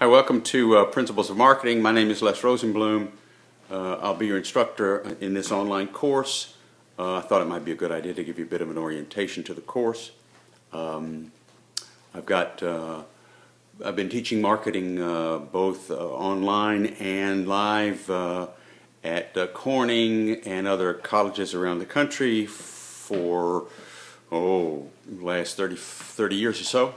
Hi, welcome to Principles of Marketing. My name is Les Rosenblum. I'll be your instructor in this online course. I thought it might be a good idea to give you a bit of an orientation to the course. I've been teaching marketing both online and live at Corning and other colleges around the country for the last 30 years or so.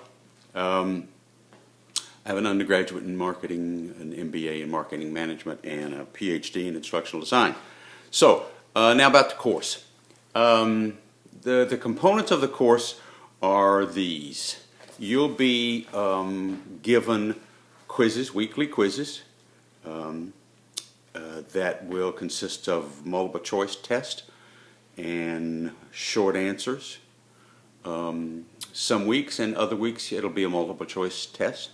I have an undergraduate in marketing, an MBA in marketing management, and a PhD in instructional design. So now about the course. The components of the course are these. You'll be given quizzes, weekly quizzes, that will consist of multiple choice test and short answers. Some weeks and other weeks it'll be a multiple choice test,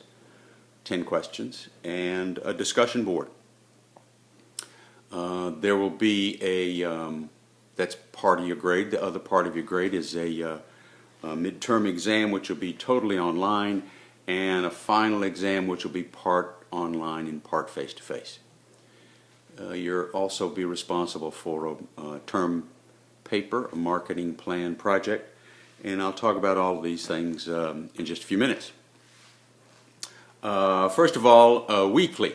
10 questions, and a discussion board. There will be that's part of your grade. The other part of your grade is a midterm exam, which will be totally online, and a final exam, which will be part online and part face-to-face. You'll also be responsible for a term paper, a marketing plan project, and I'll talk about all of these things in just a few minutes. First of all, weekly.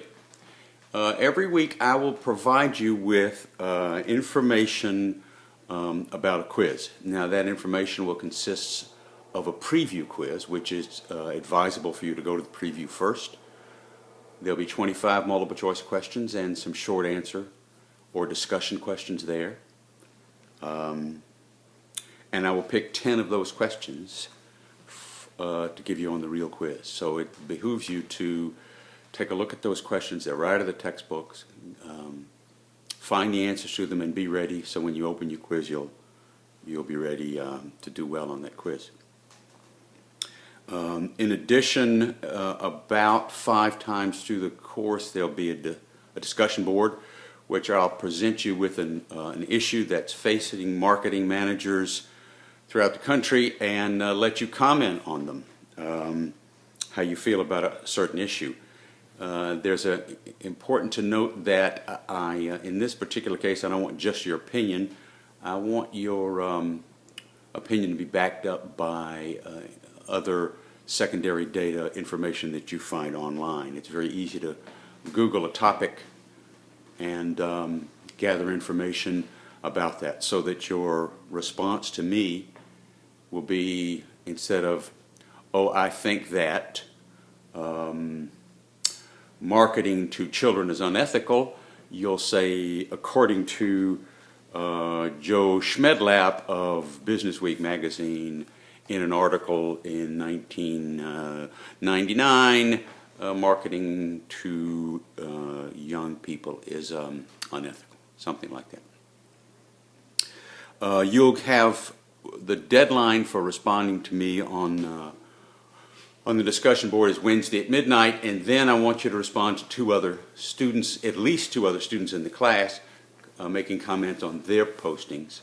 Every week I will provide you with information about a quiz. Now that information will consist of a preview quiz, which is advisable for you to go to the preview first. There'll be 25 multiple choice questions and some short answer or discussion questions there. And I will pick 10 of those questions to give you on the real quiz. So it behooves you to take a look at those questions. They're right out of the textbooks. Find the answers to them and be ready, so when you open your quiz you'll be ready to do well on that quiz. In addition, about 5 times through the course there'll be a discussion board, which I'll present you with an issue that's facing marketing managers throughout the country and let you comment on them, how you feel about a certain issue. There's important to note that in this particular case, I don't want just your opinion. I want your opinion to be backed up by other secondary data information that you find online. It's very easy to Google a topic and gather information about that, so that your response to me will be, instead of, oh, I think that marketing to children is unethical, you'll say, according to Joe Schmedlap of Business Week magazine, in an article in 1999, marketing to young people is unethical, something like that. You'll have the deadline for responding to me on the discussion board is Wednesday at midnight, and then I want you to respond to 2 other students, at least 2 other students in the class, making comments on their postings,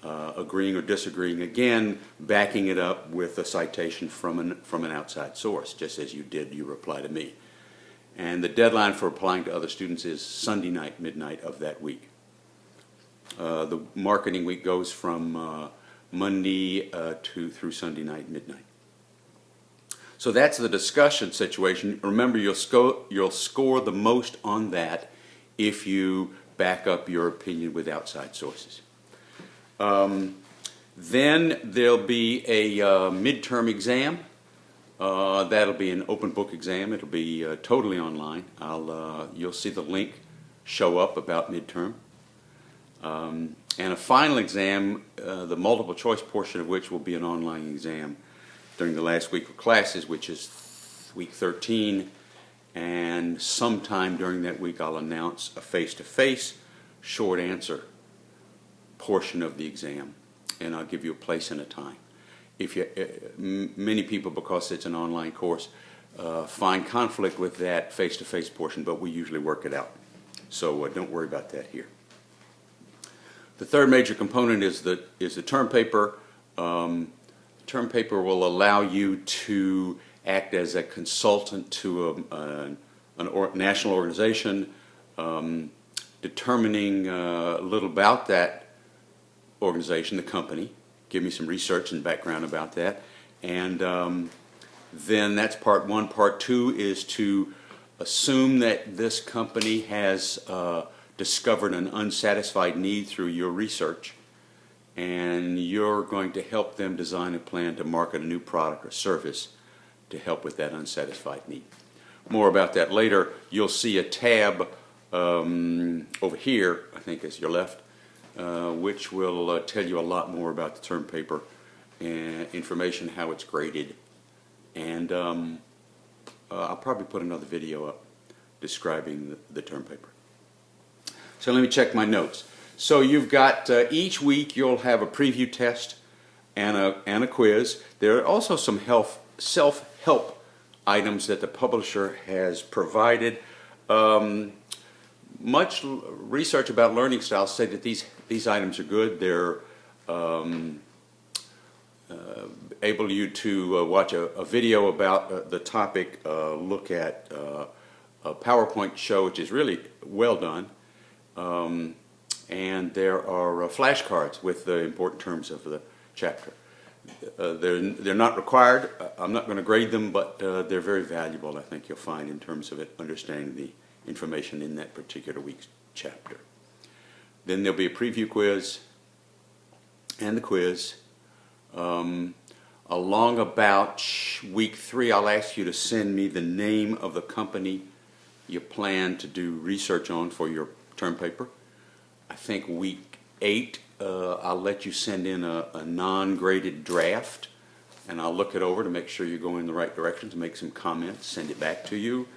agreeing or disagreeing, again backing it up with a citation from an outside source, just as you did your reply to me. And the deadline for applying to other students is Sunday night, midnight of that week. The marketing week goes from Monday through Sunday night, midnight. So that's the discussion situation. Remember, you'll score the most on that if you back up your opinion with outside sources. Then there'll be a midterm exam. That'll be an open book exam. It'll be totally online. You'll see the link show up about midterm. And a final exam, the multiple choice portion of which will be an online exam during the last week of classes, which is week 13, and sometime during that week I'll announce a face-to-face short answer portion of the exam, and I'll give you a place and a time. Many people, because it's an online course, find conflict with that face-to-face portion, but we usually work it out, so don't worry about that here. The third major component is the term paper. Term paper will allow you to act as a consultant to a national organization, determining a little about that organization, the company, give me some research and background about that, and then that's part one. Part two is to assume that this company has discovered an unsatisfied need through your research, and you're going to help them design a plan to market a new product or service to help with that unsatisfied need. More about that later. You'll see a tab over here, I think is your left, which will tell you a lot more about the term paper and information, how it's graded. And I'll probably put another video up describing the term paper. So let me check my notes. So you've got each week you'll have a preview test and a quiz. There are also some self-help items that the publisher has provided. Much research about learning styles say that these items are good. They're able you to watch a video about the topic, look at a PowerPoint show, which is really well done, and there are flashcards with the important terms of the chapter. They're not required. I'm not going to grade them, but they're very valuable, I think you'll find, in terms of understanding the information in that particular week's chapter. Then there'll be a preview quiz and the quiz. Along about week 3, I'll ask you to send me the name of the company you plan to do research on for your term paper. I think week 8, I'll let you send in a non-graded draft, and I'll look it over to make sure you're going in the right direction, to make some comments, send it back to you.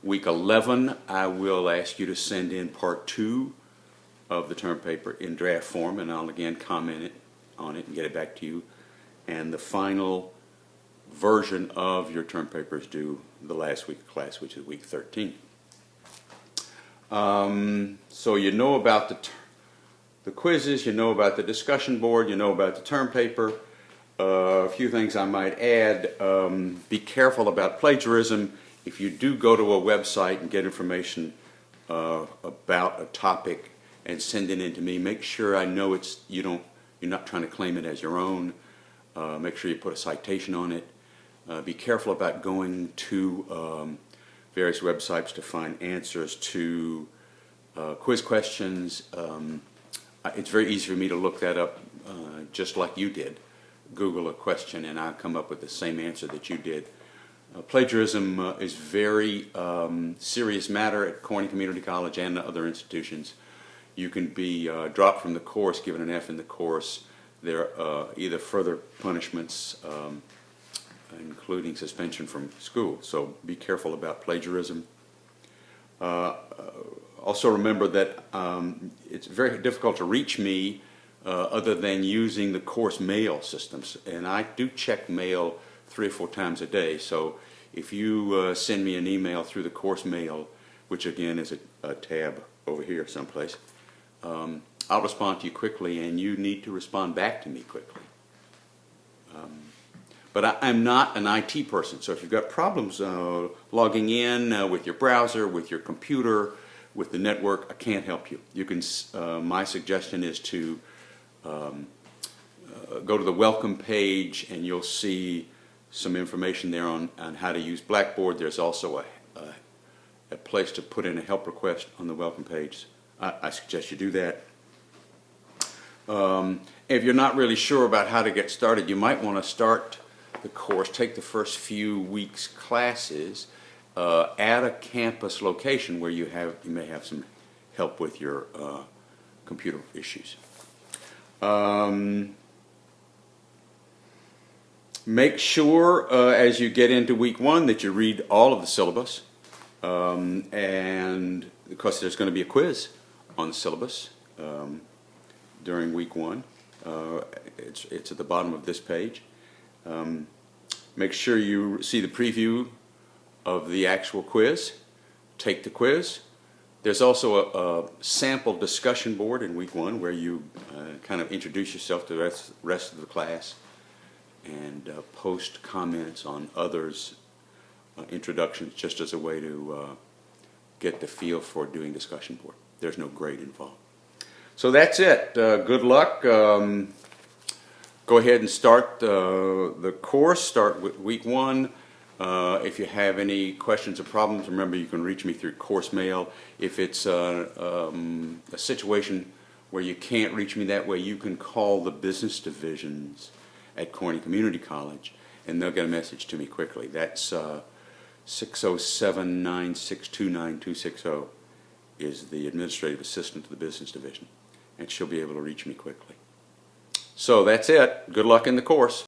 Week 11, I will ask you to send in part 2 of the term paper in draft form, and I'll again comment on it and get it back to you. And the final version of your term paper is due the last week of class, which is week 13. So you know about the quizzes, you know about the discussion board, you know about the term paper. A few things I might add. Be careful about plagiarism. If you do go to a website and get information about a topic and send it in to me, make sure I know you're not trying to claim it as your own. Make sure you put a citation on it. Be careful about going to various websites to find answers to quiz questions. It's very easy for me to look that up just like you did. Google a question and I'll come up with the same answer that you did. Plagiarism is very serious matter at Corning Community College and other institutions. You can be dropped from the course, given an F in the course. There are either further punishments, including suspension from school. So be careful about plagiarism. Also remember that it's very difficult to reach me other than using the course mail systems. And I do check mail 3 or 4 times a day. So if you send me an email through the course mail, which again is a tab over here someplace, I'll respond to you quickly, and you need to respond back to me quickly. But I'm not an IT person, so if you've got problems logging in with your browser, with your computer, with the network, I can't help you. You can. My suggestion is to go to the welcome page, and you'll see some information there on how to use Blackboard. There's also a place to put in a help request on the welcome page. I suggest you do that. If you're not really sure about how to get started, you might want to start the course, take the first few weeks' classes at a campus location where you may have some help with your computer issues. Make sure as you get into week 1 that you read all of the syllabus, and because there's going to be a quiz on the syllabus during week 1. It's at the bottom of this page. Make sure you see the preview of the actual quiz. Take the quiz. There's also a sample discussion board in week 1 where you kind of introduce yourself to the rest of the class. and post comments on others' introductions, just as a way to get the feel for doing discussion board. There's no grade involved. So that's it. Good luck. Go ahead and start the course. Start with week 1. If you have any questions or problems, remember you can reach me through course mail. If it's a situation where you can't reach me that way, you can call the business divisions at Corning Community College, and they'll get a message to me quickly. That's 607-962-9260 is the administrative assistant to the business division, and she'll be able to reach me quickly. So that's it. Good luck in the course.